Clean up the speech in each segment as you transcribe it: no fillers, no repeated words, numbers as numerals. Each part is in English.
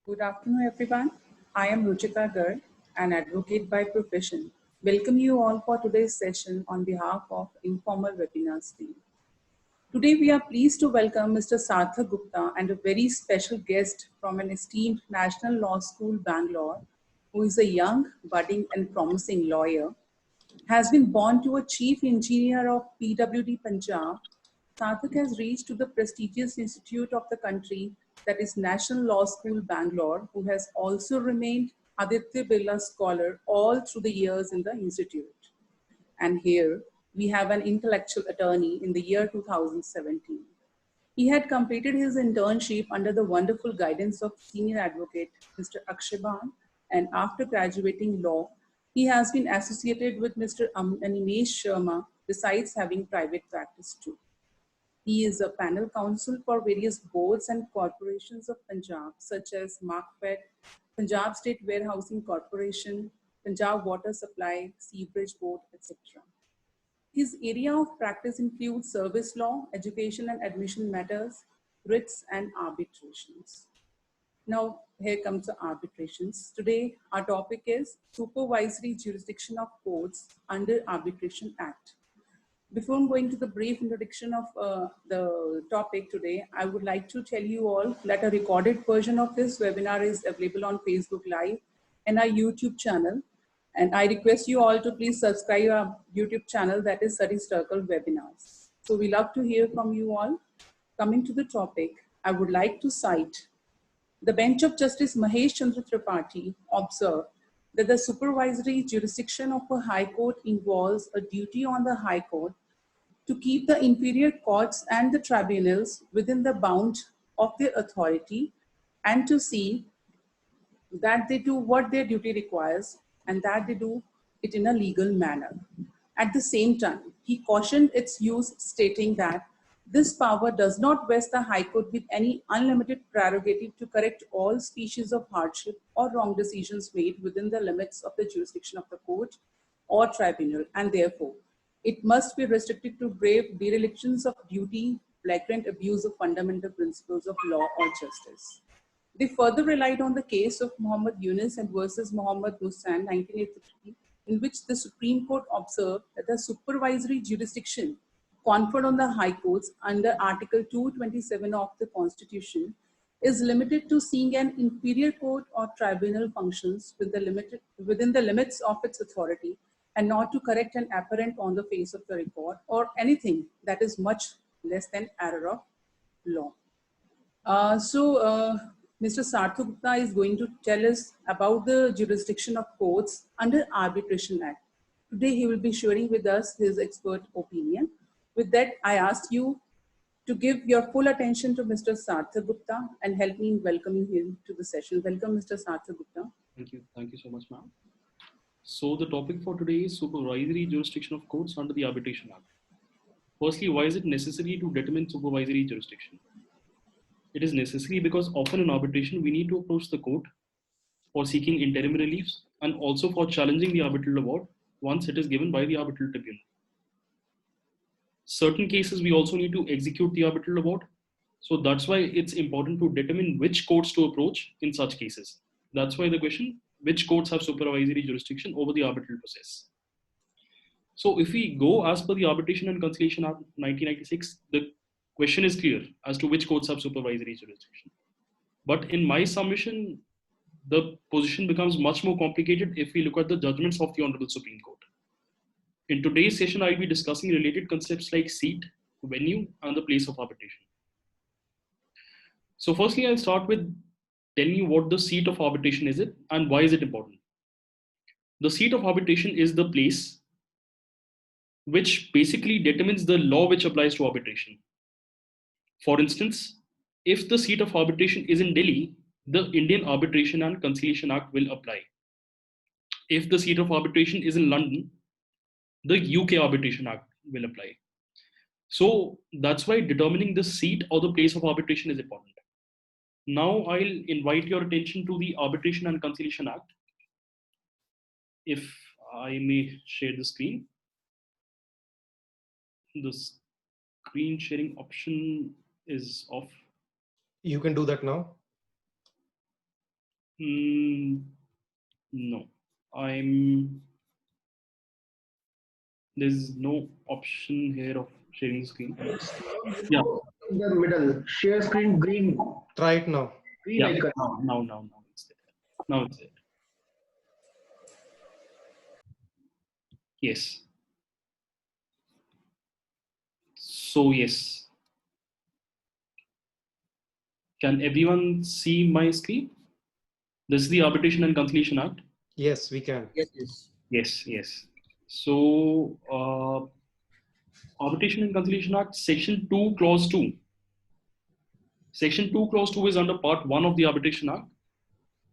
Good afternoon, everyone. I am Ruchita Garg, an advocate by profession. Welcome you all for today's session on behalf of Informal Webinars team. Today, we are pleased to welcome Mr. Sarthak Gupta and a very special guest from an esteemed National Law School, Bangalore, who is a young, budding, and promising lawyer, has been born to a chief engineer of PWD Punjab. Sarthak has reached to the prestigious institute of the country, that is National Law School, Bangalore, who has also remained Aditya Birla Scholar all through the years in the institute. And here we have an intellectual attorney in the year 2017. He had completed his internship under the wonderful guidance of senior advocate Mr. Akshaban, and after graduating law, he has been associated with Mr. Animesh Sharma, besides having private practice too. He is a panel counsel for various boards and corporations of Punjab, such as Markfed, Punjab State Warehousing Corporation, Punjab Water Supply, Seabridge Board, etc. His area of practice includes service law, education and admission matters, writs, and arbitrations. Now, here comes the arbitrations. Today, our topic is supervisory jurisdiction of courts under Arbitration Act. Before going to the brief introduction of the topic today, I would like to tell you all that a recorded version of this webinar is available on Facebook Live and our YouTube channel. And I request you all to please subscribe our YouTube channel, that is Study Circle Webinars. So we love to hear from you all. Coming to the topic, I would like to cite the bench of Justice Mahesh Chandra Tripathi observed that the supervisory jurisdiction of a high court involves a duty on the high court to keep the inferior courts and the tribunals within the bound of their authority and to see that they do what their duty requires and that they do it in a legal manner. At the same time, he cautioned its use, stating that this power does not vest the High Court with any unlimited prerogative to correct all species of hardship or wrong decisions made within the limits of the jurisdiction of the court or tribunal, and therefore it must be restricted to grave derelictions of duty, flagrant abuse of fundamental principles of law or justice. They further relied on the case of Muhammad Yunus and versus Muhammad Musan, 1983, in which the Supreme Court observed that the supervisory jurisdiction conferred on the High Courts under Article 227 of the Constitution is limited to seeing an inferior court or tribunal functions within the limits of its authority and not to correct an apparent on the face of the record or anything that is much less than error of law. Mr. Sarthak Gupta is going to tell us about the jurisdiction of courts under Arbitration Act. Today, he will be sharing with us his expert opinion. With that, I ask you to give your full attention to Mr. Sarthak Gupta and help me in welcoming him to the session. Welcome, Mr. Sarthak Gupta. Thank you. Thank you so much, ma'am. So the topic for today is supervisory jurisdiction of courts under the Arbitration Act. Firstly, why is it necessary to determine supervisory jurisdiction? It is necessary because often in arbitration, we need to approach the court for seeking interim reliefs and also for challenging the arbitral award once it is given by the arbitral tribunal. Certain cases, we also need to execute the arbitral award. So that's why it's important to determine which courts to approach in such cases. That's why the question, which courts have supervisory jurisdiction over the arbitral process? So if we go as per the Arbitration and Conciliation Act 1996, the question is clear as to which courts have supervisory jurisdiction. But in my submission, the position becomes much more complicated if we look at the judgments of the Honorable Supreme Court. In today's session, I'll be discussing related concepts like seat, venue, and the place of arbitration. So firstly, I'll start with telling you what the seat of arbitration is and why is it important. The seat of arbitration is the place which basically determines the law which applies to arbitration. For instance, if the seat of arbitration is in Delhi, the Indian Arbitration and Conciliation Act will apply. If the seat of arbitration is in London, the UK Arbitration Act will apply. So that's why determining the seat or the place of arbitration is important. Now I'll invite your attention to the Arbitration and Conciliation Act. If I may share the screen. The screen sharing option is off. You can do that now. No, there's no option here of sharing the screen. Yeah, In the middle, share screen, green, Try it now. green yeah. icon. Now it's there. Now it's there. Yes. So yes. Can everyone see my screen? This is the Arbitration and Conciliation Act. Yes, we can. Yes. Yes. So Arbitration and Conciliation Act, Section 2, Clause 2. Section 2, Clause 2 is under Part 1 of the Arbitration Act.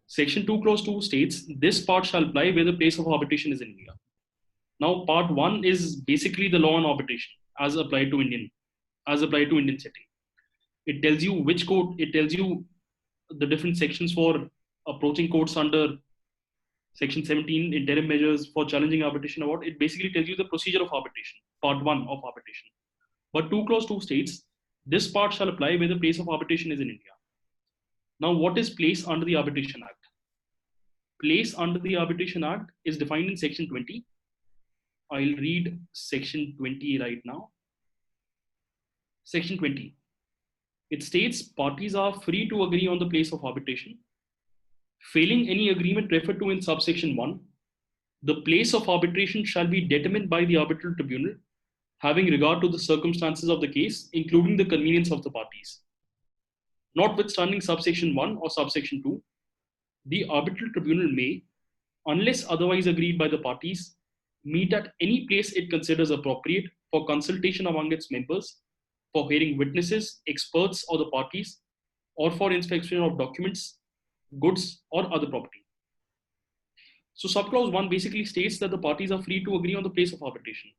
Section 2, Clause 2 states, this part shall apply where the place of arbitration is in India. Now, Part 1 is basically the law on arbitration as applied to Indian setting. It tells you which court, it tells you the different sections for approaching courts under Section 17, interim measures for challenging arbitration award. It basically tells you the procedure of arbitration, Part 1 of arbitration. But 2 Clause 2 states, this part shall apply where the place of arbitration is in India. Now, what is place under the Arbitration Act? Place under the Arbitration Act is defined in Section 20. I'll read Section 20 right now. Section 20. It states parties are free to agree on the place of arbitration. Failing any agreement referred to in subsection 1, the place of arbitration shall be determined by the arbitral tribunal, having regard to the circumstances of the case, including the convenience of the parties. Notwithstanding subsection 1 or subsection 2, the arbitral tribunal may, unless otherwise agreed by the parties, meet at any place it considers appropriate for consultation among its members, for hearing witnesses, experts, or the parties, or for inspection of documents, goods, or other property. So subclause 1 basically states that the parties are free to agree on the place of arbitration.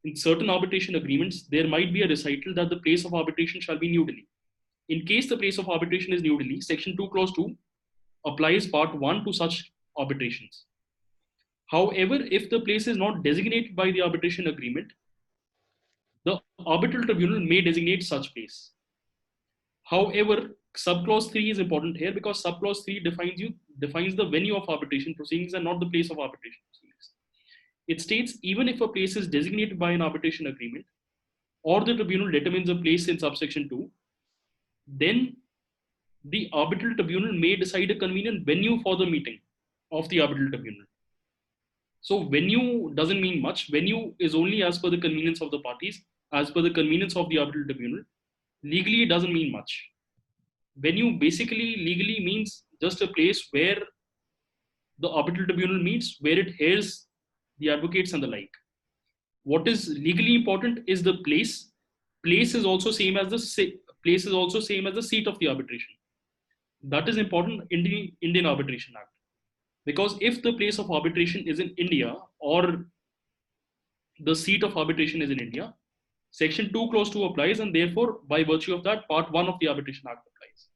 In certain arbitration agreements, there might be a recital that the place of arbitration shall be New Delhi. In case the place of arbitration is New Delhi, Section 2, Clause 2 applies Part 1 to such arbitrations. However, if the place is not designated by the arbitration agreement, the arbitral tribunal may designate such place. However, subclause 3 is important here because subclause 3 defines the venue of arbitration proceedings and not the place of arbitration proceedings. It states even if a place is designated by an arbitration agreement or the tribunal determines a place in subsection 2, then the arbitral tribunal may decide a convenient venue for the meeting of the arbitral tribunal. So venue doesn't mean much. Venue is only as per the convenience of the parties, as per the convenience of the arbitral tribunal. Legally, it doesn't mean much. Venue basically legally means just a place where the arbitral tribunal meets, where it hears the advocates and the like. What is legally important is the place. Place is also same as the seat of the arbitration. That is important in the Indian Arbitration Act. Because if the place of arbitration is in India or the seat of arbitration is in India, Section 2, Clause 2 applies, and therefore, by virtue of that, Part 1 of the Arbitration Act applies.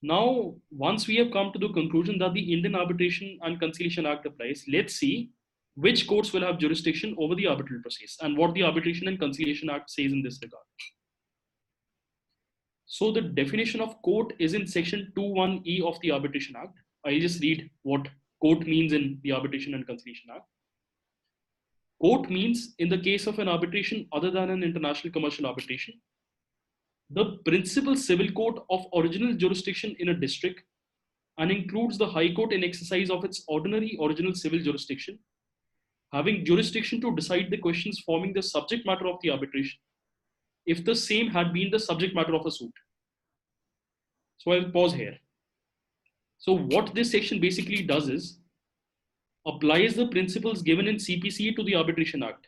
Now, once we have come to the conclusion that the Indian Arbitration and Conciliation Act applies, let's see which courts will have jurisdiction over the arbitral process and what the Arbitration and Conciliation Act says in this regard. So the definition of court is in Section 2(1)(e) of the Arbitration Act. I'll just read what court means in the Arbitration and Conciliation Act. Court means, in the case of an arbitration other than an international commercial arbitration, the principal civil court of original jurisdiction in a district and includes the High Court in exercise of its ordinary original civil jurisdiction, having jurisdiction to decide the questions forming the subject matter of the arbitration, if the same had been the subject matter of a suit. So I'll pause here. So what this section basically does is applies the principles given in CPC to the Arbitration Act.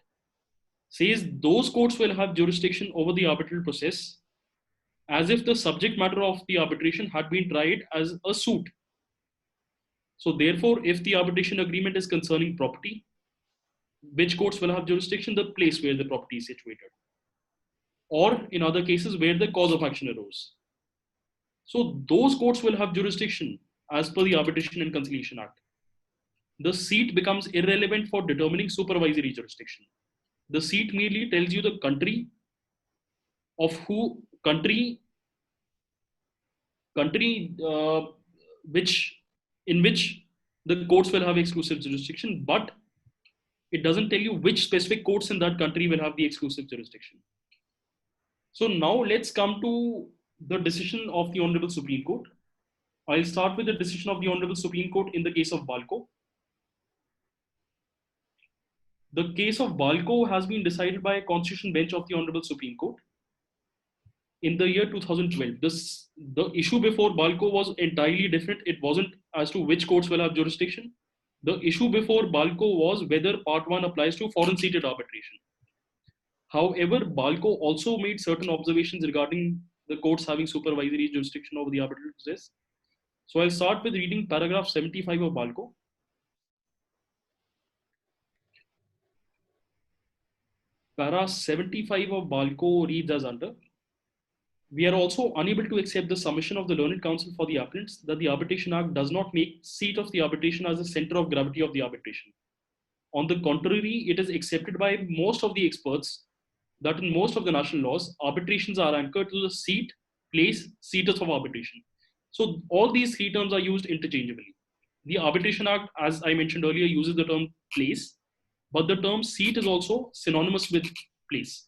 Says those courts will have jurisdiction over the arbitral process as if the subject matter of the arbitration had been tried as a suit. So therefore, if the arbitration agreement is concerning property, which courts will have jurisdiction? The place where the property is situated. Or in other cases where the cause of action arose. So those courts will have jurisdiction as per the Arbitration and Conciliation Act. The seat becomes irrelevant for determining supervisory jurisdiction. The seat merely tells you the country of who, country in which the courts will have exclusive jurisdiction, but it doesn't tell you which specific courts in that country will have the exclusive jurisdiction. So now let's come to the decision of the Honorable Supreme Court. I'll start with the decision of the Honorable Supreme Court in the case of Balco. The case of Balco has been decided by a constitutional bench of the Honorable Supreme Court in the year 2012. The issue before Balco was entirely different. It wasn't as to which courts will have jurisdiction. The issue before Balco was whether Part 1 applies to foreign seated arbitration. However, Balco also made certain observations regarding the courts having supervisory jurisdiction over the arbitral process. So I'll start with reading paragraph 75 of Balco. Para 75 of Balco reads as under: we are also unable to accept the submission of the Learned Counsel for the appellants that the Arbitration Act does not make seat of the arbitration as the center of gravity of the arbitration. On the contrary, it is accepted by most of the experts that in most of the national laws, arbitrations are anchored to the seat, place, seaters of arbitration. So all these three terms are used interchangeably. The Arbitration Act, as I mentioned earlier, uses the term place, but the term seat is also synonymous with place.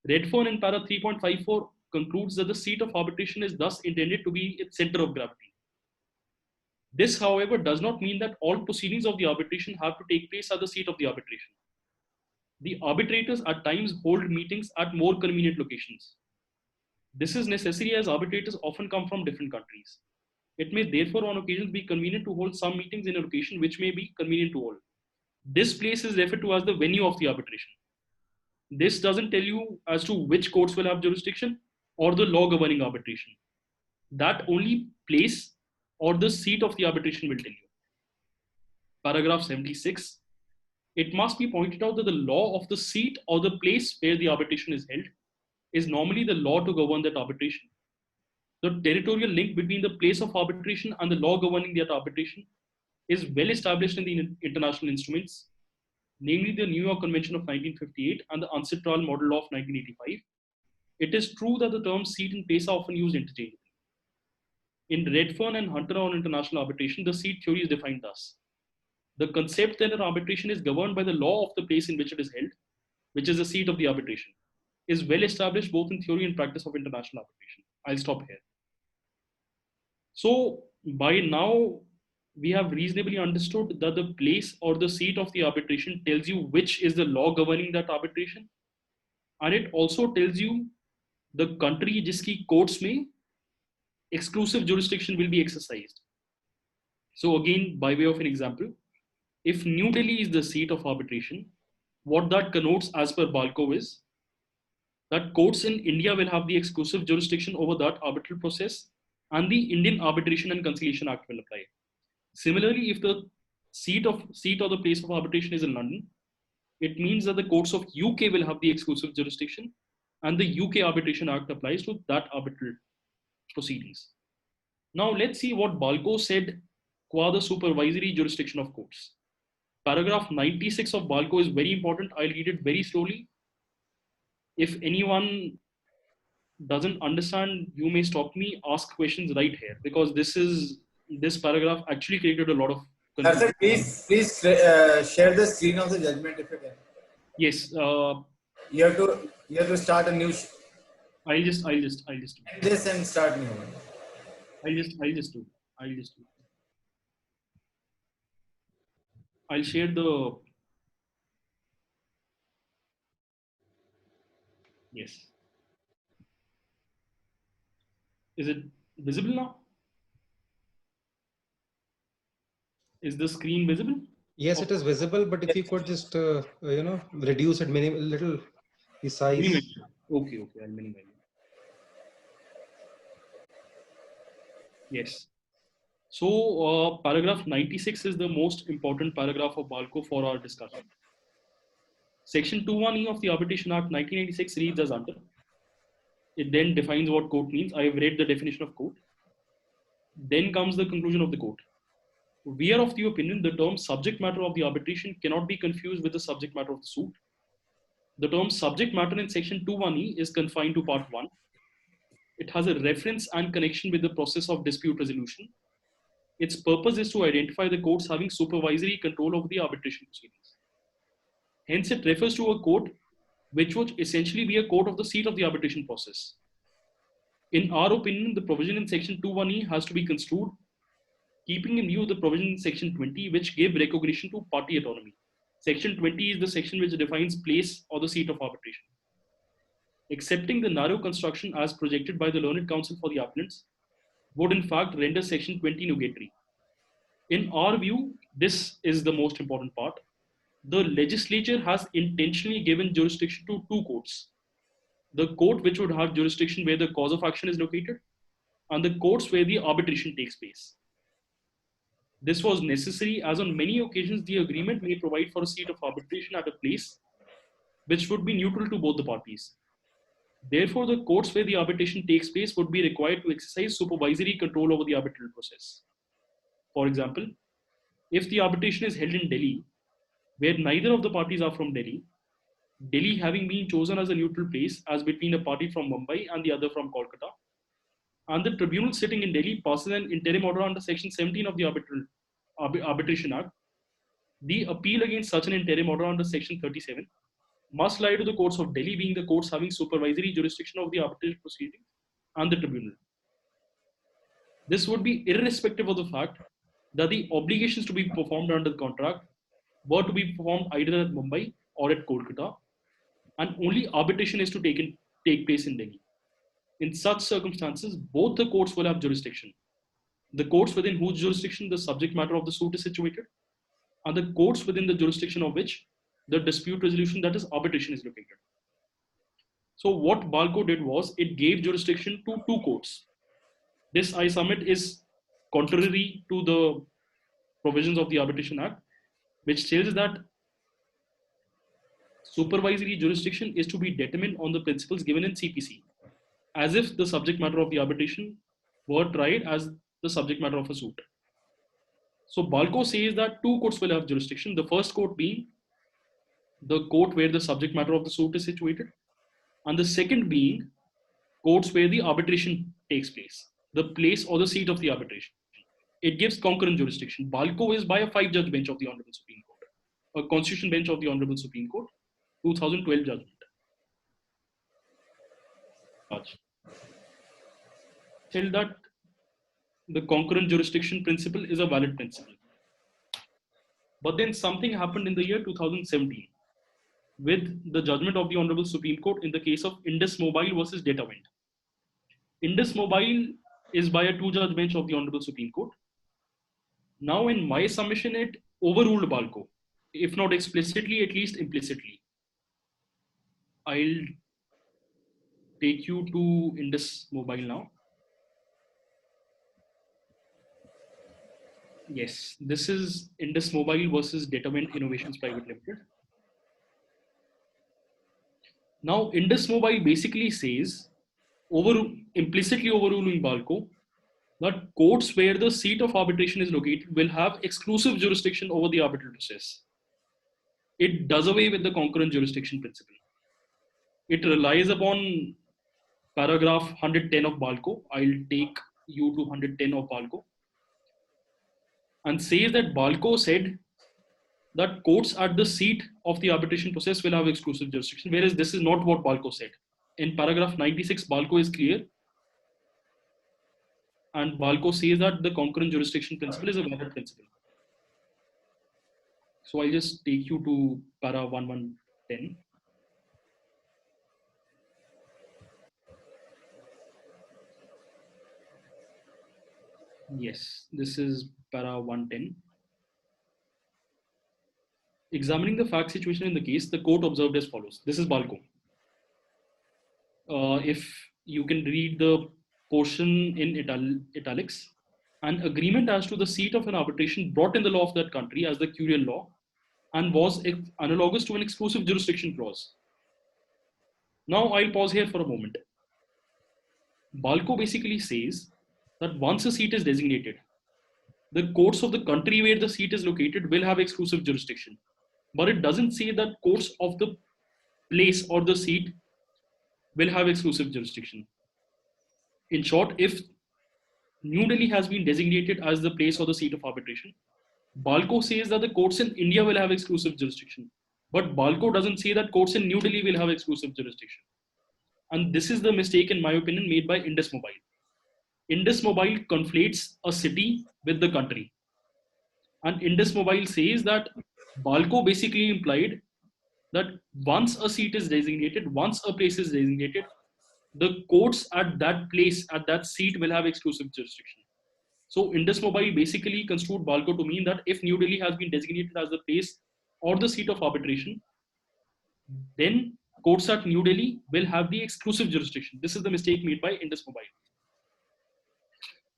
Redfern in para 3.54 concludes that the seat of arbitration is thus intended to be its center of gravity. This, however, does not mean that all proceedings of the arbitration have to take place at the seat of the arbitration. The arbitrators at times hold meetings at more convenient locations. This is necessary as arbitrators often come from different countries. It may therefore on occasions be convenient to hold some meetings in a location which may be convenient to all. This place is referred to as the venue of the arbitration. This doesn't tell you as to which courts will have jurisdiction or the law governing arbitration. That only place or the seat of the arbitration will tell you. Paragraph 76. It must be pointed out that the law of the seat or the place where the arbitration is held is normally the law to govern that arbitration. The territorial link between the place of arbitration and the law governing that arbitration is well established in the international instruments, namely the New York Convention of 1958 and the UNCITRAL Model Law of 1985. It is true that the terms seat and place are often used interchangeably. In Redfern and Hunter on international arbitration, the seat theory is defined thus: the concept that an arbitration is governed by the law of the place in which it is held, which is the seat of the arbitration, is well established both in theory and practice of international arbitration. I'll stop here. So by now, we have reasonably understood that the place or the seat of the arbitration tells you which is the law governing that arbitration. And it also tells you the country jiski courts mein exclusive jurisdiction will be exercised. So again, by way of an example, if New Delhi is the seat of arbitration, what that connotes as per Balco is that courts in India will have the exclusive jurisdiction over that arbitral process, and the Indian Arbitration and Conciliation Act will apply. Similarly, if the seat or the place of arbitration is in London, it means that the courts of UK will have the exclusive jurisdiction, and the UK Arbitration Act applies to that arbitral proceedings. Now let's see what Balco said qua the supervisory jurisdiction of courts. Paragraph 96 of Balco is very important. I'll read it very slowly. If anyone doesn't understand, you may stop me, ask questions right here, because this paragraph actually created a lot of confusion. Sir, please share the screen of the judgment if you can. Yes. You have to start a new. I'll just do. End this and start new one. I'll just do. I'll share the. Yes. Is it visible now? Is the screen visible? Yes, it is visible, but if you could just, reduce it little the size. Minimize. Okay, I'll minimize it. Yes. So paragraph 96 is the most important paragraph of Balco for our discussion. Section 2(1)(e) of the Arbitration Act 1996 reads as under. It then defines what court means. I have read the definition of court. Then comes the conclusion of the court. We are of the opinion the term subject matter of the arbitration cannot be confused with the subject matter of the suit. The term subject matter in section 2(1)(e) is confined to part 1. It has a reference and connection with the process of dispute resolution. Its purpose is to identify the courts having supervisory control over the arbitration proceedings. Hence, it refers to a court which would essentially be a court of the seat of the arbitration process. In our opinion, the provision in section 21E has to be construed, keeping in view the provision in section 20, which gave recognition to party autonomy. Section 20 is the section which defines place or the seat of arbitration. Accepting the narrow construction as projected by the learned counsel for the appellants would in fact render section 20 nugatory. In our view, this is the most important part. The legislature has intentionally given jurisdiction to two courts. The court which would have jurisdiction where the cause of action is located, and the courts where the arbitration takes place. This was necessary as on many occasions the agreement may provide for a seat of arbitration at a place which would be neutral to both the parties. Therefore, the courts where the arbitration takes place would be required to exercise supervisory control over the arbitral process. For example, if the arbitration is held in Delhi, where neither of the parties are from Delhi, Delhi having been chosen as a neutral place as between a party from Mumbai and the other from Kolkata, and the tribunal sitting in Delhi passes an interim order under section 17 of the Arbitration Act, the appeal against such an interim order under section 37 must lie to the courts of Delhi, being the courts having supervisory jurisdiction of the arbitration proceedings and the tribunal. This would be irrespective of the fact that the obligations to be performed under the contract were to be performed either at Mumbai or at Kolkata, and only arbitration is to take place in Delhi. In such circumstances, both the courts will have jurisdiction. The courts within whose jurisdiction the subject matter of the suit is situated, and the courts within the jurisdiction of which the dispute resolution, that is arbitration, is located. So what BALCO did was it gave jurisdiction to two courts. This, I submit, is contrary to the provisions of the Arbitration Act, which tells that supervisory jurisdiction is to be determined on the principles given in CPC, as if the subject matter of the arbitration were tried as the subject matter of a suit. So BALCO says that two courts will have jurisdiction, the first court being the court where the subject matter of the suit is situated, and the second being courts where the arbitration takes place, the place or the seat of the arbitration. It gives concurrent jurisdiction. BALCO is by a 5-judge bench of the Honorable Supreme Court, a constitution bench of the Honorable Supreme Court, 2012 judgment. Tell that the concurrent jurisdiction principle is a valid principle. But then something happened in the year 2017 with the judgment of the Honorable Supreme Court in the case of Indus Mobile versus Datavent. Indus Mobile is by a 2-judge bench of the Honorable Supreme Court. Now, in my submission, it overruled BALCO, if not explicitly, at least implicitly. I'll take you to Indus Mobile now. Yes, this is Indus Mobile versus Datavent Innovations Private Limited. Now, Indus Mobile basically says, implicitly overruling BALCO, that courts where the seat of arbitration is located will have exclusive jurisdiction over the arbitral process. It does away with the concurrent jurisdiction principle. It relies upon paragraph 110 of BALCO. I'll take you to 110 of BALCO, and says that BALCO said that courts at the seat of the arbitration process will have exclusive jurisdiction, whereas this is not what BALCO said. In paragraph 96, BALCO is clear, and BALCO says that the concurrent jurisdiction principle is a valid principle. So I'll just take you to para 1110. Yes, this is para 110. Examining the fact situation in the case, the court observed as follows. This is BALCO. If you can read the portion in italics, an agreement as to the seat of an arbitration brought in the law of that country as the Curial law and was analogous to an exclusive jurisdiction clause. Now I'll pause here for a moment. BALCO basically says that once a seat is designated, the courts of the country where the seat is located will have exclusive jurisdiction. But it doesn't say that courts of the place or the seat will have exclusive jurisdiction. In short, if New Delhi has been designated as the place or the seat of arbitration. Balco says that the courts in India will have exclusive jurisdiction, but Balco doesn't say that courts in New Delhi will have exclusive jurisdiction. And this is the mistake, in my opinion, made by Indus Mobile. Indus Mobile conflates a city with the country. And Indus Mobile says that Balco basically implied that once a seat is designated, once a place is designated, the courts at that place, at that seat, will have exclusive jurisdiction. So Indus Mobile basically construed Balco to mean that if New Delhi has been designated as the place or the seat of arbitration, then courts at New Delhi will have the exclusive jurisdiction. This is the mistake made by Indus Mobile.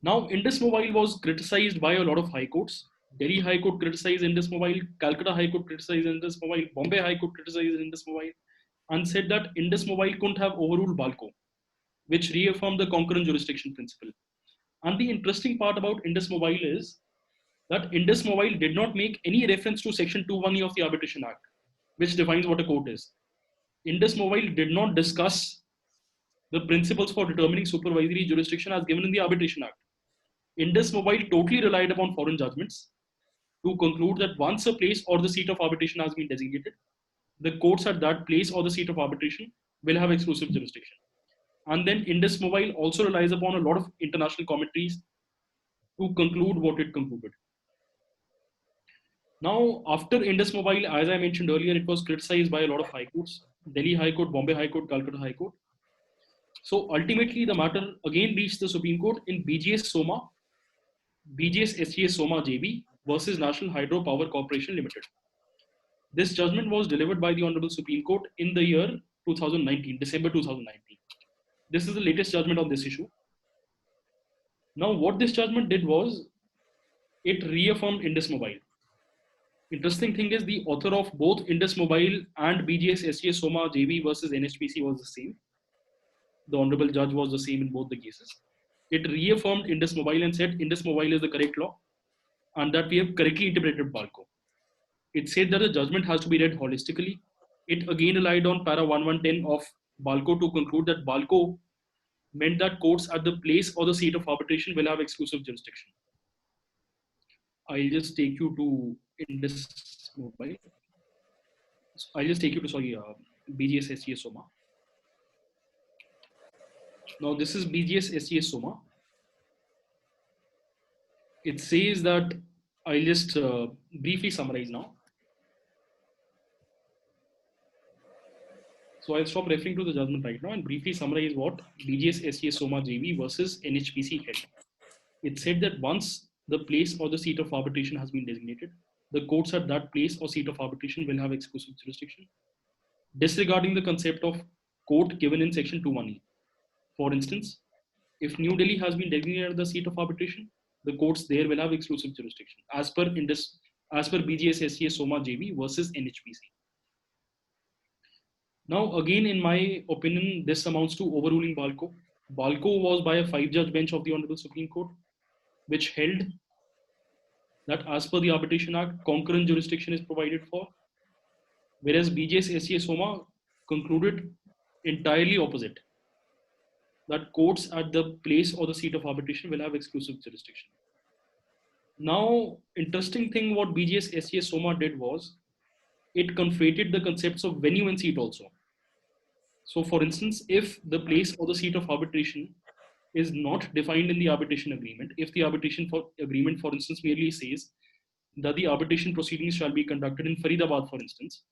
Now, Indus Mobile was criticized by a lot of high courts. Delhi High Court criticized Indus Mobile, Calcutta High Court criticized Indus Mobile, Bombay High Court criticized Indus Mobile, and said that Indus Mobile couldn't have overruled Balco, which reaffirmed the concurrent jurisdiction principle. And the interesting part about Indus Mobile is that Indus Mobile did not make any reference to Section 2(1)(e) of the Arbitration Act, which defines what a court is. Indus Mobile did not discuss the principles for determining supervisory jurisdiction as given in the Arbitration Act. Indus Mobile totally relied upon foreign judgments to conclude that once a place or the seat of arbitration has been designated, the courts at that place or the seat of arbitration will have exclusive jurisdiction. And then Indus Mobile also relies upon a lot of international commentaries to conclude what it concluded. Now, after Indus Mobile, as I mentioned earlier, it was criticized by a lot of high courts, Delhi High Court, Bombay High Court, Calcutta High Court. So ultimately, the matter again reached the Supreme Court in BGS SGS Soma JB versus National Hydropower Corporation Limited. This judgment was delivered by the Honorable Supreme Court in the year 2019, December 2019. This is the latest judgment on this issue. Now, what this judgment did was, it reaffirmed Indus Mobile. Interesting thing is, the author of both Indus Mobile and BGS SGS Soma JB versus NHPC was the same. The Honorable Judge was the same in both the cases. It reaffirmed Indus Mobile and said Indus Mobile is the correct law and that we have correctly interpreted Balco. It said that the judgment has to be read holistically. It again relied on para 1110 of Balco to conclude that Balco meant that courts at the place or the seat of arbitration will have exclusive jurisdiction. I'll just take you to Indus Mobile. I'll just take you to, BGS SGS Soma. Now this is BGS SGS Soma. It says that, I'll just briefly summarize now. So I'll stop referring to the judgment right now and briefly summarize what BGS SGS Soma JV versus NHPC held. It said that once the place or the seat of arbitration has been designated, the courts at that place or seat of arbitration will have exclusive jurisdiction, disregarding the concept of court given in Section 2(1)(e). For instance, if New Delhi has been designated as the seat of arbitration, the courts there will have exclusive jurisdiction, as per BGS SGS Soma JV versus NHPC. Now, again, in my opinion, this amounts to overruling Balco. Balco was by a 5-judge bench of the Honorable Supreme Court, which held that as per the Arbitration Act, concurrent jurisdiction is provided for, whereas BGS SGS Soma concluded entirely opposite, that courts at the place or the seat of arbitration will have exclusive jurisdiction. Now, interesting thing what BGS SGS Soma did was, it conflated the concepts of venue and seat also. So for instance, if the place or the seat of arbitration is not defined in the arbitration agreement, if the arbitration agreement, for instance, merely says that the arbitration proceedings shall be conducted in Faridabad, for instance,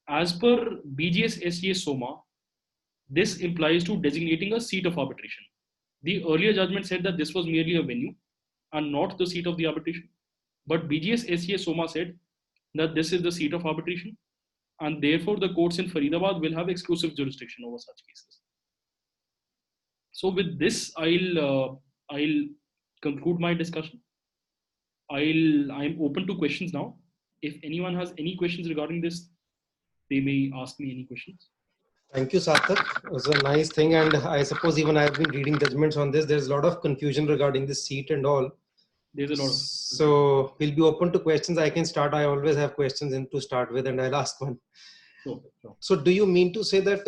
as per BGS SGS Soma, this implies to designating a seat of arbitration. The earlier judgment said that this was merely a venue and not the seat of the arbitration. But BGS SGS Soma said that this is the seat of arbitration, and therefore the courts in Faridabad will have exclusive jurisdiction over such cases. So with this, I'll conclude my discussion. I'm open to questions now. If anyone has any questions regarding this, they may ask me any questions. Thank you, Sarthak. It was a nice thing, and I suppose even I've been reading judgments on this. There's a lot of confusion regarding the seat and all. There's a lot of. So we'll be open to questions. I can start. I always have questions to start with, and I'll ask one. Sure. So do you mean to say that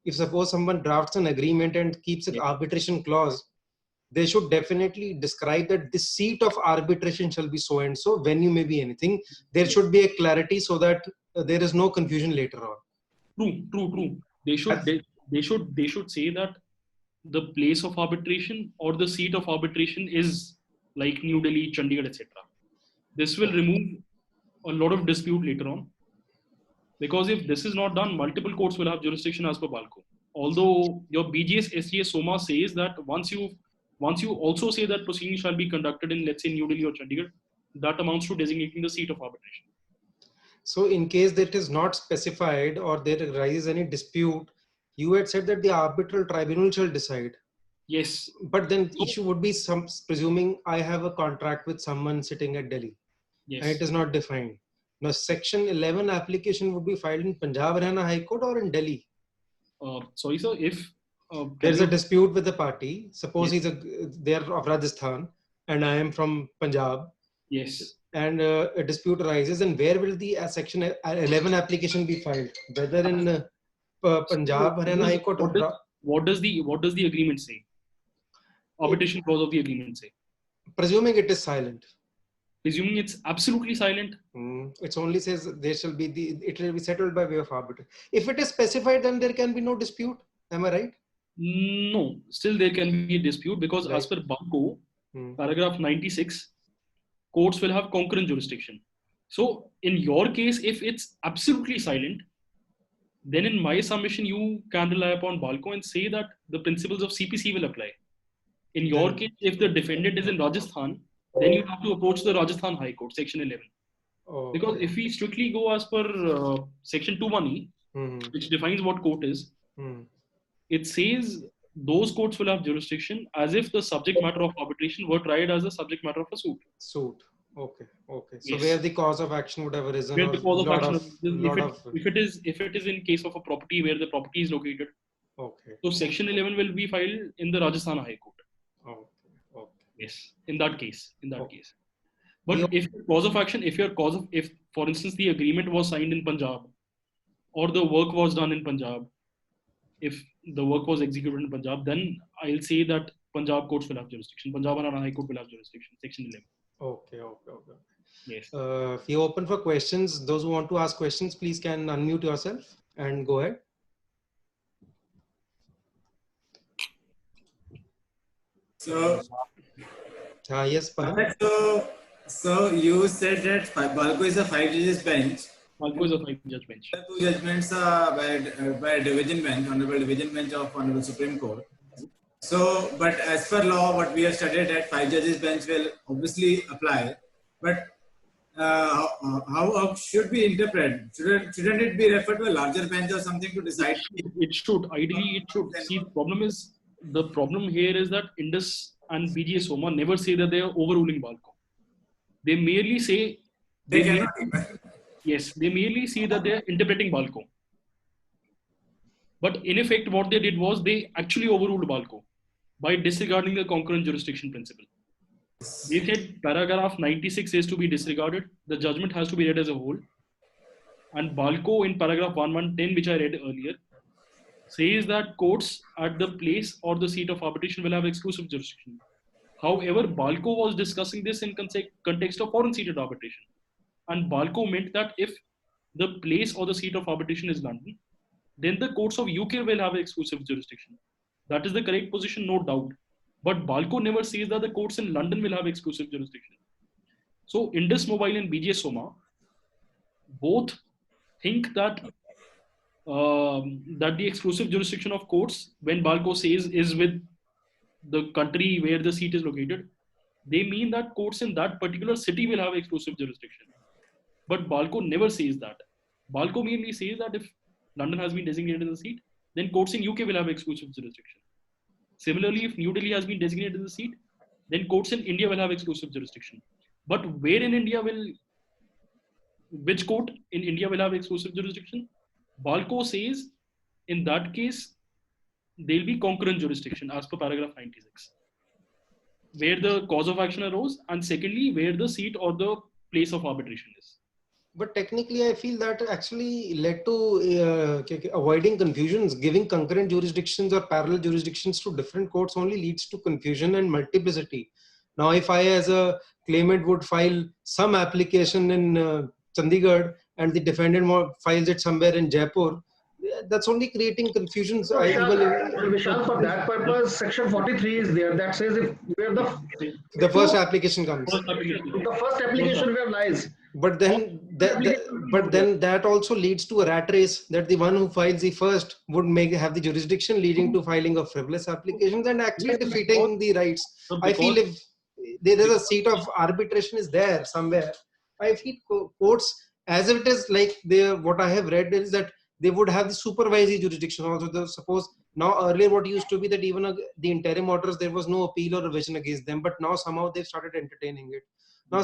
if suppose someone drafts an agreement and keeps an arbitration clause, they should definitely describe that the seat of arbitration shall be so and so, venue may be anything. There should be a clarity so that there is no confusion later on. True. They should say that the place of arbitration or the seat of arbitration is like New Delhi, Chandigarh, etc. This will remove a lot of dispute later on. Because if this is not done, multiple courts will have jurisdiction as per BALCO. Although your BGS SGS SOMA says that once you also say that proceedings shall be conducted in, let's say, New Delhi or Chandigarh, that amounts to designating the seat of arbitration. So in case that is not specified or there arises any dispute, you had said that the arbitral tribunal shall decide. Yes. But then the issue would be presuming I have a contract with someone sitting at Delhi. Yes. And it is not defined. Now, Section 11 application would be filed in Punjab Haryana High Court or in Delhi? Sorry, sir. If there's a dispute with the party, suppose yes. they're of Rajasthan and I am from Punjab. Yes. And a dispute arises, and where will the Section 11 application be filed? Whether in Punjab Haryana High Court or what does the agreement say? Arbitration clause of the agreement say? Presuming it is silent. Presuming it's absolutely silent. It only says there shall be it will be settled by way of arbitration. If it is specified, then there can be no dispute. Am I right? No, still there can be a dispute because as per BALCO, paragraph 96, courts will have concurrent jurisdiction. So in your case, if it's absolutely silent, then in my submission, you can rely upon BALCO and say that the principles of CPC will apply. In your case, if the defendant is in Rajasthan, then you have to approach the Rajasthan High Court, Section 11. Oh, because if we strictly go as per Section 21E, which defines what court is, it says those courts will have jurisdiction as if the subject matter of arbitration were tried as the subject matter of a suit. Okay. So where the cause of action would have arisen, where the cause of action, if it is in case of a property where the property is located. Okay. So Section 11 will be filed in the Rajasthan High Court. Okay. Yes, in that case. But if cause of action, if for instance the agreement was signed in Punjab, or the work was done in Punjab, if the work was executed in Punjab, then I'll say that Punjab courts will have jurisdiction. Punjab and High Court will have jurisdiction. Section 11. Okay. Yes. We open for questions. Those who want to ask questions, please can unmute yourself and go ahead. So, yes, Padam. So you said that BALCO is a 5 judges bench. BALCO is a 5-judge bench. The 2 judgments are by a division bench, Honorable Division Bench of Honorable Supreme Court. So, but as per law, what we have studied at 5 judges bench will obviously apply. But how should we interpret? Shouldn't it be referred to a larger bench or something to decide? It should. Ideally, it should. See, the problem here is that Indus and BGS SOMA never say that they are overruling BALCO. They merely say they cannot. Yes, they merely say that they are interpreting BALCO. But in effect, what they did was they actually overruled BALCO by disregarding the concurrent jurisdiction principle. They said paragraph 96 is to be disregarded. The judgment has to be read as a whole. And BALCO in paragraph 1110, which I read earlier, says that courts at the place or the seat of arbitration will have exclusive jurisdiction. However, BALCO was discussing this in context of foreign seated arbitration. And BALCO meant that if the place or the seat of arbitration is London, then the courts of UK will have exclusive jurisdiction. That is the correct position, no doubt. But BALCO never says that the courts in London will have exclusive jurisdiction. So Indus Mobile and BGS SOMA both think that that the exclusive jurisdiction of courts, when BALCO says is with the country where the seat is located, they mean that courts in that particular city will have exclusive jurisdiction. But BALCO never says that. BALCO merely says that if London has been designated as a seat, then courts in UK will have exclusive jurisdiction. Similarly, if New Delhi has been designated as a seat, then courts in India will have exclusive jurisdiction. But where in India which court in India will have exclusive jurisdiction? BALCO says in that case, there will be concurrent jurisdiction as per paragraph 96, where the cause of action arose, and secondly, where the seat or the place of arbitration is. But technically, I feel that actually led to avoiding confusions. Giving concurrent jurisdictions or parallel jurisdictions to different courts only leads to confusion and multiplicity. Now, if I, as a claimant, would file some application in Chandigarh and the defendant files it somewhere in Jaipur, that's only creating confusions. So Vishal, for that purpose, Section 43 is there that says if where the first application comes. the first application where lies. But then that also leads to a rat race, that the one who files the first would have the jurisdiction, leading to filing of frivolous applications and actually defeating the rights. I feel if there is a seat of arbitration is there somewhere, I feel courts, as it is like what I have read is that they would have the supervisory jurisdiction also. Suppose now, earlier what used to be that even the interim orders, there was no appeal or revision against them, but now somehow they've started entertaining it. Now,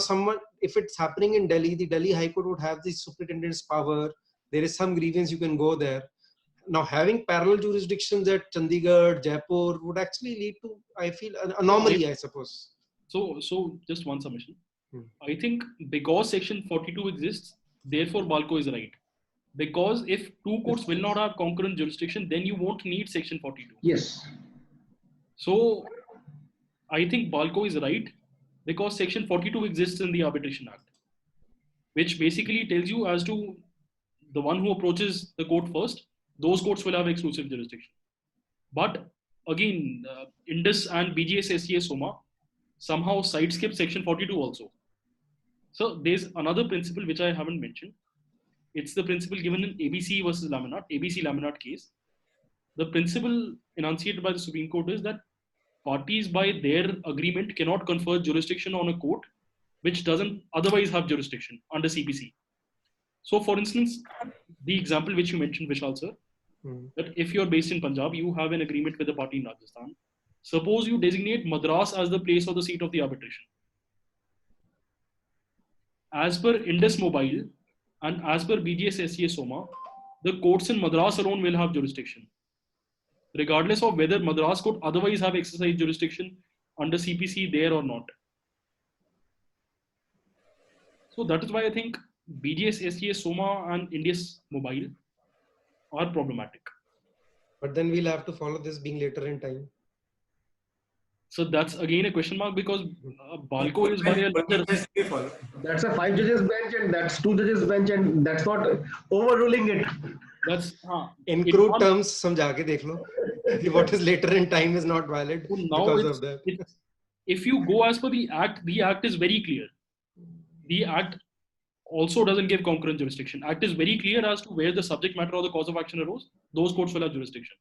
if it's happening in Delhi, the Delhi High Court would have the superintendent's power. There is some grievance, you can go there. Now, having parallel jurisdictions at Chandigarh, Jaipur would actually lead to, I feel, an anomaly, I suppose. So just one submission. I think because Section 42 exists, therefore Balco is right. Because if two courts will not have concurrent jurisdiction, then you won't need Section 42. Yes. So I think Balco is right, because Section 42 exists in the Arbitration Act, which basically tells you as to the one who approaches the court first, those courts will have exclusive jurisdiction. But again, Indus and BGS SCA SOMA somehow sideskip Section 42 also. So there's another principle which I haven't mentioned. It's the principle given in ABC versus Laminat, ABC Laminat case. The principle enunciated by the Supreme Court is that parties by their agreement cannot confer jurisdiction on a court which doesn't otherwise have jurisdiction under CPC. So for instance, the example which you mentioned, Vishal sir, that if you're based in Punjab, you have an agreement with a party in Rajasthan. Suppose you designate Madras as the place or the seat of the arbitration. As per Indus Mobile and as per BGS SCA SOMA, the courts in Madras alone will have jurisdiction, regardless of whether Madras could otherwise have exercised jurisdiction under CPC there or not. So that is why I think BGS SCA SOMA and Indus Mobile are problematic. But then we'll have to follow this being later in time. So that's again a question mark, because Balco is by a larger. That's a 5 judges bench and that's 2 judges bench, and that's not overruling it. That's in crude terms, समझा के देख लो. What is later in time is not valid because of that. If you go as per the act is very clear. The act also doesn't give concurrent jurisdiction. Act is very clear as to where the subject matter or the cause of action arose. Those courts will have jurisdiction.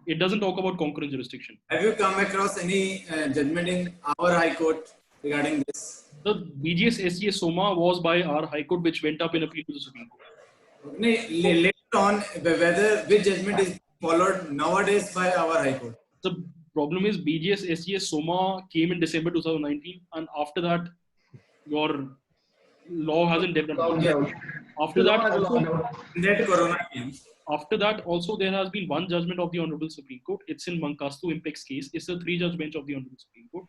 It doesn't talk about concurrent jurisdiction. Have you come across any judgment in our High Court regarding this? The BGS SCA SOMA was by our High Court, which went up in appeal to the Supreme Court. Later on, which judgment is followed nowadays by our High Court? The problem is BGS SCA SOMA came in December 2019, and after that, your law hasn't developed. After that, also there has been one judgment of the Honorable Supreme Court. It's in Mankastu Impex case. It's a 3-judge bench of the Honorable Supreme Court.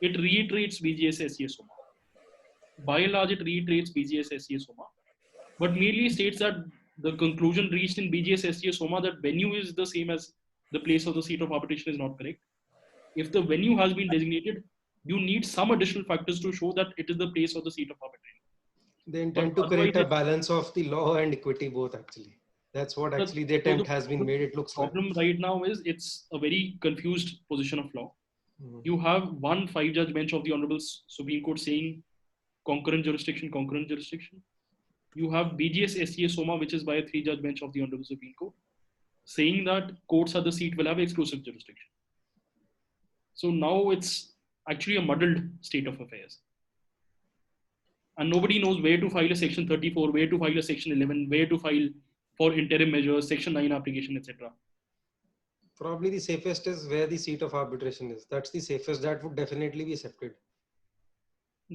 It reiterates BGS SCA SOMA. By and large, it reiterates BGS SCA SOMA, but merely states that the conclusion reached in BGS SCA SOMA that venue is the same as the place of the seat of arbitration is not correct. If the venue has been designated, you need some additional factors to show that it is the place or the seat of arbitration. They intend to create a balance of the law and equity both, actually. That's what actually the attempt has been made, it looks like. The problem right now is it's a very confused position of law. You have one 5-judge bench of the Honorable Supreme Court saying concurrent jurisdiction. You have BGS SCA SOMA, which is by a 3-judge bench of the Honorable Supreme Court, saying that courts at the seat will have exclusive jurisdiction. So now it's actually a muddled state of affairs. And nobody knows where to file a Section 34, where to file a Section 11, where to file for interim measures, Section 9 application, etc. Probably the safest is where the seat of arbitration is. That's the safest. That would definitely be accepted.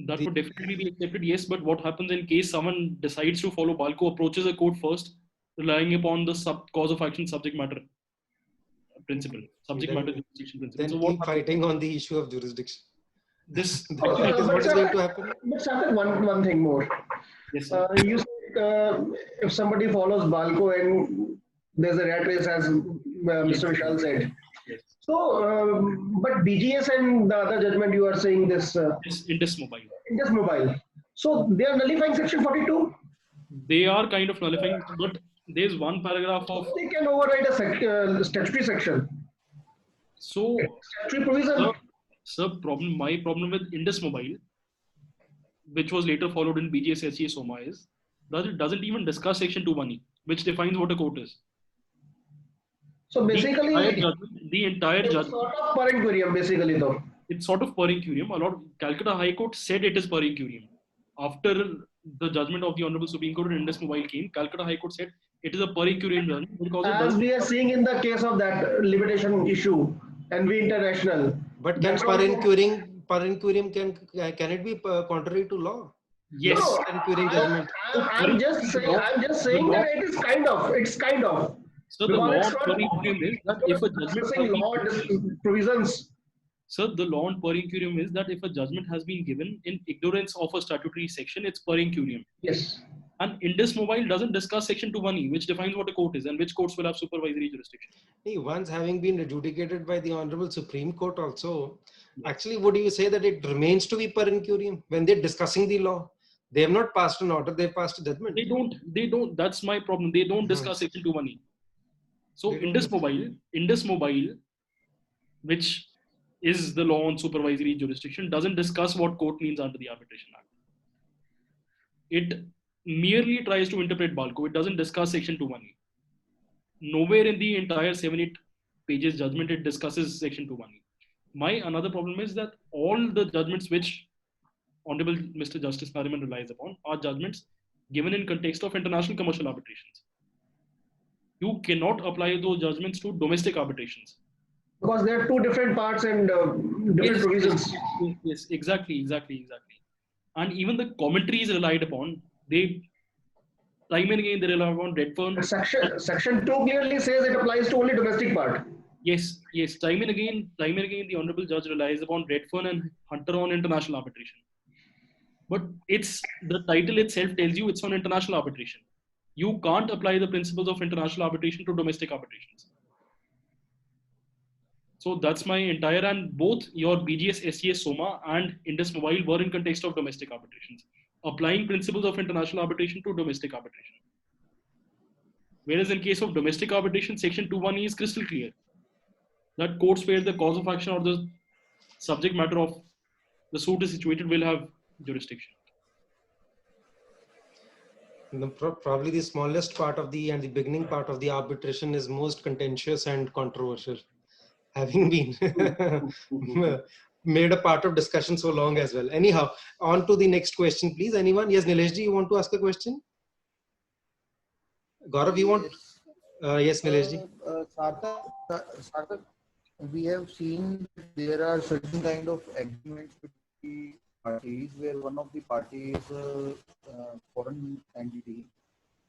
That would definitely be accepted, yes. But what happens in case someone decides to follow Balco, approaches a court first, relying upon the cause of action subject matter principle, subject matter jurisdiction principle. Then keep fighting on the issue of jurisdiction. This is what is going to happen. Let's happen one thing more. Yes, sir. You said if somebody follows Balco and there's a rat race, as Mr. Vishal said. Yes. So, but BGS and the other judgment you are saying this Indus Mobile. Indus Mobile. So they are nullifying Section 42. They are kind of nullifying, but there's one paragraph of. They can override a statutory section. So, Statutory provision. sir, my problem with Indus Mobile, which was later followed in BGS SCA SOMA, is that it doesn't even discuss Section 2(1)(e), which defines what a court is. So basically, the entire judgment, sort of per incurium, basically, though. It's sort of per incurium. A lot of Calcutta High Court said it is per incurium. After the judgment of the Honorable Supreme Court in Indus Mobile came, Calcutta High Court said it is a per incurium judgment because as we are seeing in the case of that limitation issue, NV International. But can per incurium can it be contrary to law? Yes. No, Per incurium judgment. I'm just saying that it's kind of. So the law on per incurium is that if a judgment provisions. Sir, the law on per incurium is that if a judgment has been given in ignorance of a statutory section, it's per incurium. Yes. And Indus Mobile doesn't discuss Section 2(1)(e), which defines what a court is and which courts will have supervisory jurisdiction. Once having been adjudicated by the Honorable Supreme Court also, actually, would you say that it remains to be per incurium when they're discussing the law? They have not passed an order, they've passed a judgment. They don't, that's my problem. They don't discuss Section 2(1)(e). So Indus Mobile, which is the law on supervisory jurisdiction, doesn't discuss what court means under the Arbitration Act. It merely tries to interpret Balco. It doesn't discuss Section 2(1)(e). Nowhere in the entire 7-8 pages judgment it discusses Section 2(1)(e). My another problem is that all the judgments which Honorable Mr. Justice Nariman relies upon are judgments given in context of international commercial arbitrations. You cannot apply those judgments to domestic arbitrations. Because there are two different parts and different provisions. Yes, exactly. And even the commentaries relied upon, they time and again they rely upon Redfern. Section 2 clearly says it applies to only domestic part. Yes. Time and again, the Honorable Judge relies upon Redfern and Hunter on international arbitration. But the title itself tells you it's on international arbitration. You can't apply the principles of international arbitration to domestic arbitrations. So that's my entire, and both your BGS, SCA, SOMA and Indus Mobile were in context of domestic arbitrations, applying principles of international arbitration to domestic arbitration. Whereas in case of domestic arbitration, Section 2(1)(e) is crystal clear that courts where the cause of action or the subject matter of the suit is situated will have jurisdiction. Probably the smallest part of the beginning part of the arbitration is most contentious and controversial, having been made a part of discussion so long as well. Anyhow, on to the next question, please. Anyone? Yes, Nileshji, you want to ask a question? Gaurav, you want? Yes, Nileshji. Sarthak, we have seen there are certain kind of agreements between parties where one of the parties is a foreign entity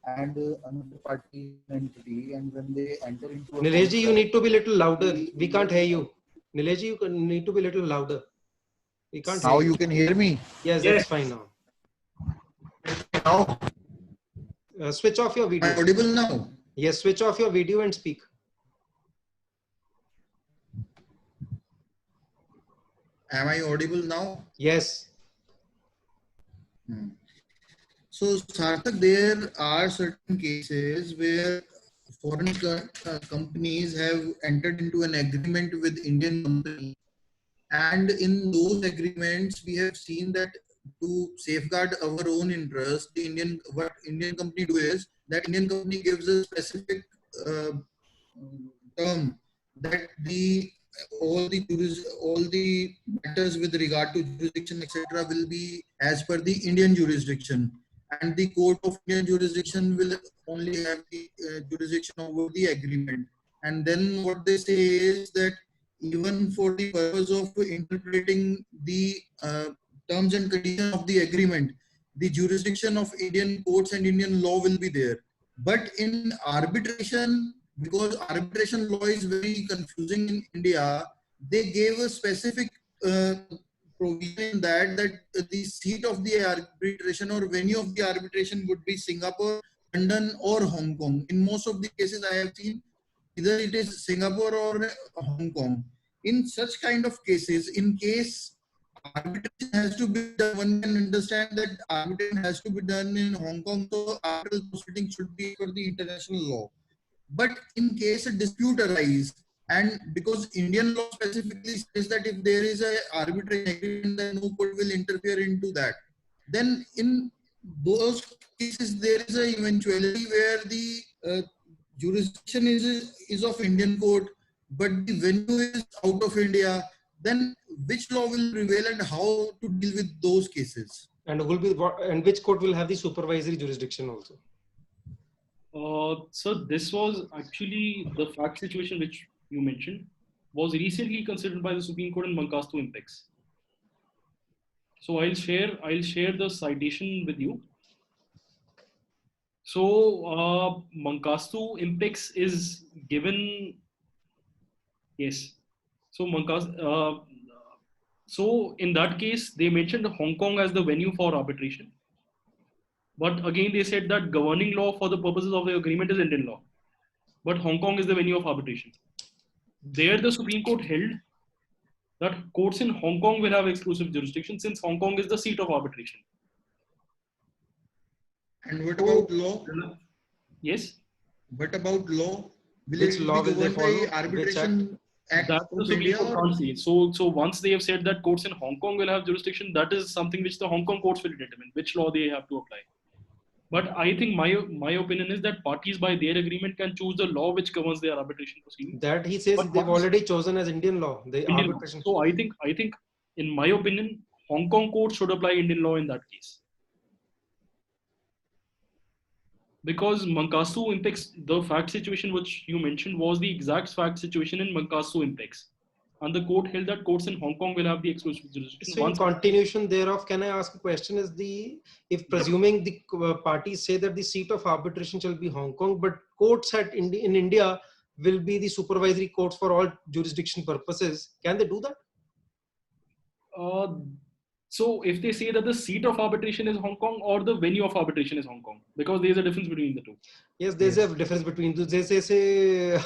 and another party entity, and when they enter into a Nileshji, you need to be a little louder. We can't hear you. Nileshji, you need to be a little louder. We can't now hear you can hear me? Yes, that's fine now. Now? Switch off your video. Am I audible now? Yes, switch off your video and speak. Am I audible now? Yes. So, Sarthak, there are certain cases where foreign companies have entered into an agreement with Indian company, and in those agreements, we have seen that to safeguard our own interest, what Indian company do is that Indian company gives a specific term that all the matters with regard to jurisdiction, etc., will be as per the Indian jurisdiction, and the court of Indian jurisdiction will only have the jurisdiction over the agreement. And then what they say is that even for the purpose of interpreting the terms and conditions of the agreement, the jurisdiction of Indian courts and Indian law will be there. But in arbitration, because arbitration law is very confusing in India, they gave a specific provision in that the seat of the arbitration or venue of the arbitration would be Singapore, London, or Hong Kong. In most of the cases I have seen, either it is Singapore or Hong Kong. In such kind of cases, in case arbitration has to be done, one can understand that arbitration has to be done in Hong Kong, so arbitral proceedings should be for the international law. But in case a dispute arises, and because Indian law specifically says that if there is a arbitration agreement, then no court will interfere into that, then in those cases there is a eventuality where the jurisdiction is of Indian court, but the venue is out of India. Then which law will prevail and how to deal with those cases? And which court will have the supervisory jurisdiction also? So this was actually the fact situation which you mentioned was recently considered by the Supreme Court in Mankastu Impex. So I'll share the citation with you. So Mankastu Impex is given, yes. So so in that case, they mentioned Hong Kong as the venue for arbitration. But again, they said that governing law for the purposes of the agreement is Indian law. But Hong Kong is the venue of arbitration. There, the Supreme Court held that courts in Hong Kong will have exclusive jurisdiction since Hong Kong is the seat of arbitration. And what about law? Yes? What about law? Which law will they follow? Arbitration Act That the of Supreme India? Court can't say. So once they have said that courts in Hong Kong will have jurisdiction, that is something which the Hong Kong courts will determine, which law they have to apply. But I think my opinion is that parties by their agreement can choose the law which governs their arbitration proceedings. That he says But they've once- already chosen as Indian law. The Indian law. arbitration. So I think in my opinion, Hong Kong court should apply Indian law in that case. Because Mankastu Impex, the fact situation which you mentioned was the exact fact situation in Mankastu Impex. And the court held that courts in Hong Kong will have the exclusive jurisdiction. So in continuation thereof, can I ask a question? If presuming the parties say that the seat of arbitration shall be Hong Kong, but courts in India will be the supervisory courts for all jurisdiction purposes, can they do that? So if they say that the seat of arbitration is Hong Kong or the venue of arbitration is Hong Kong, because there is a difference between the two. Yes, there's a difference between two. They say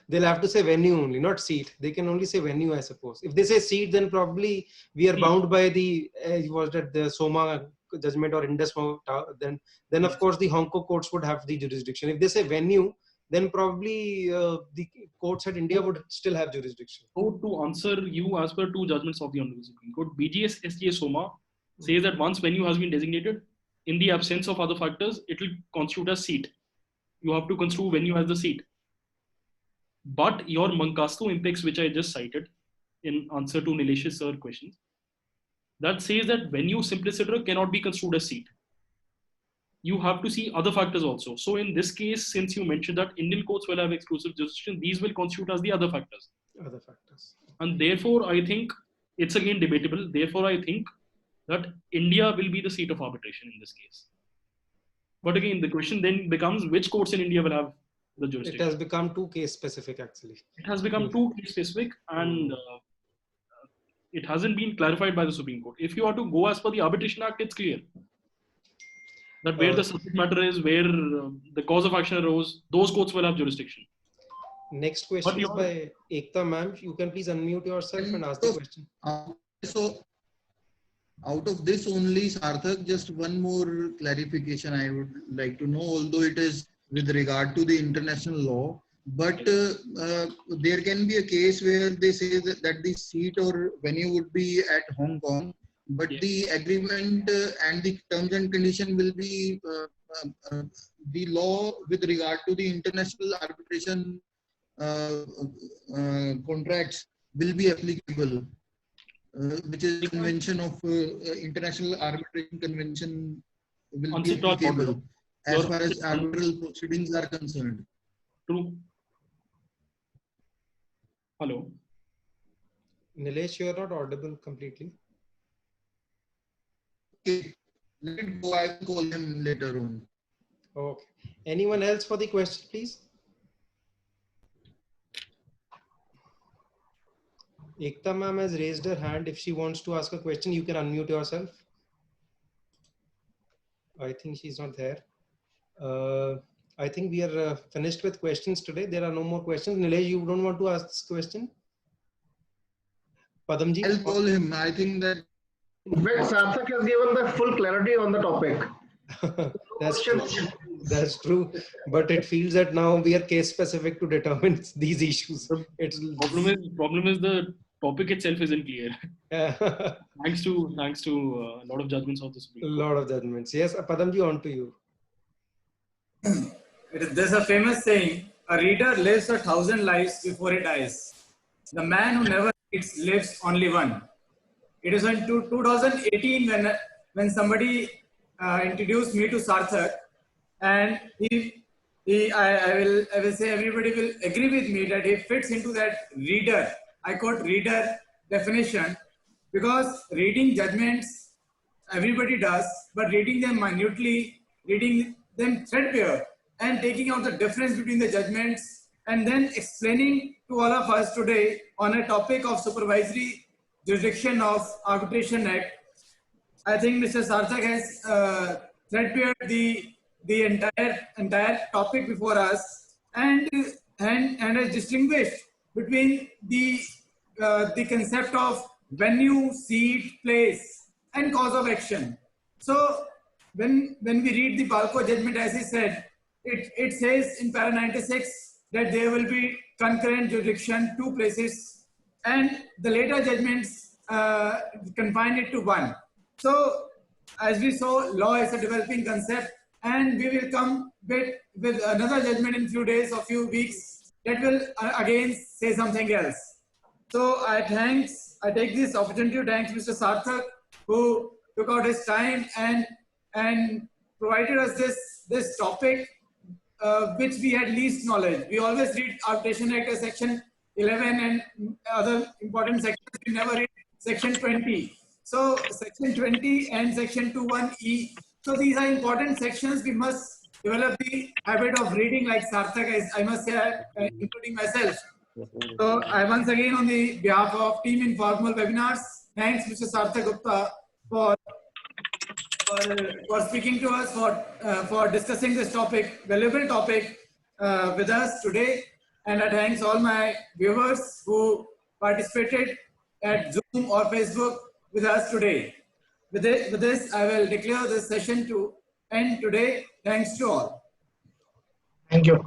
they'll have to say venue only, not seat. They can only say venue, I suppose. If they say seat, then probably we are bound by the Soma judgment or Indus. Then of course the Hong Kong courts would have the jurisdiction. If they say venue, then probably the courts at India would still have jurisdiction. So to answer you as per two judgments of the Honorable Supreme Court, BGS SGA Soma says that once venue has been designated, in the absence of other factors, it will constitute a seat. You have to construe venue as the seat. But your Mankastu Impex, which I just cited in answer to Nilesh's sir question, that says that venue simpliciter cannot be construed as seat. You have to see other factors also. So in this case, since you mentioned that Indian courts will have exclusive jurisdiction, these will constitute as the other factors. Other factors. And therefore, I think it's again debatable. Therefore, I think that India will be the seat of arbitration in this case. But again, the question then becomes which courts in India will have the jurisdiction. It has become too case specific actually. It has become too case specific and it hasn't been clarified by the Supreme Court. If you are to go as per the Arbitration Act, it's clear that where the subject matter is, where the cause of action arose, those courts will have jurisdiction. Next question is by Ekta ma'am. You can please unmute yourself and ask the question. So out of this only, Sarthak, just one more clarification I would like to know, although it is with regard to the international law, but there can be a case where they say that the seat or venue would be at Hong Kong, but the agreement and the terms and condition will be the law with regard to the international arbitration contracts will be applicable, which is the convention of International Arbitration Convention will be applicable as far as arbitral proceedings are concerned. True. Hello. Nilesh, you are not audible completely. Okay, let it go. I will call him later on. Okay. Anyone else for the question, please? Ekta ma'am has raised her hand. If she wants to ask a question, you can unmute yourself. I think she's not there. I think we are finished with questions today. There are no more questions. Nilesh, you don't want to ask this question? Padamji? I'll call him. I think that. But Sarthak has given the full clarity on the topic. That's true. That's true. But it feels that now we are case specific to determine these issues. It's Problem is the topic itself isn't clear. a thanks to a lot of judgments of the Supreme Court. lot of judgments. Yes, Padamji, on to you. There's a famous saying: a reader lives 1,000 lives before he dies. The man who never reads lives only one. It is in 2018 when somebody introduced me to Sarthak, and I will say everybody will agree with me that he fits into that reader, I quote, reader definition, because reading judgments everybody does, but reading them minutely, reading them threadbare, and taking out the difference between the judgments, and then explaining to all of us today on a topic of supervisory jurisdiction of Arbitration Act. I think Mr. Sarthak has threadbared the entire topic before us, and has distinguished between the concept of venue, seat, place, and cause of action. So when we read the Balco judgment, as he said, it says in para 96 that there will be concurrent jurisdiction, 2 places, and the later judgments confine it to 1. So as we saw, law is a developing concept, and we will come with another judgment in few days or few weeks that will again say something else. So I take this opportunity to thank Mr. Sarthak, who took out his time and provided us this topic, which we had least knowledge. We always read Arbitration Act section 11 and other important sections. We never read section 20. So section 20 and section 21E. So these are important sections. We must develop the habit of reading like Sarthak, I must say, including myself. So I once again, on the behalf of Team Informal Webinars, thanks Mr. Sarthak Gupta for speaking to us, for discussing this topic, valuable topic with us today. And I thanks all my viewers who participated at Zoom or Facebook with us today. With this, I will declare this session to end today. Thanks to all. Thank you.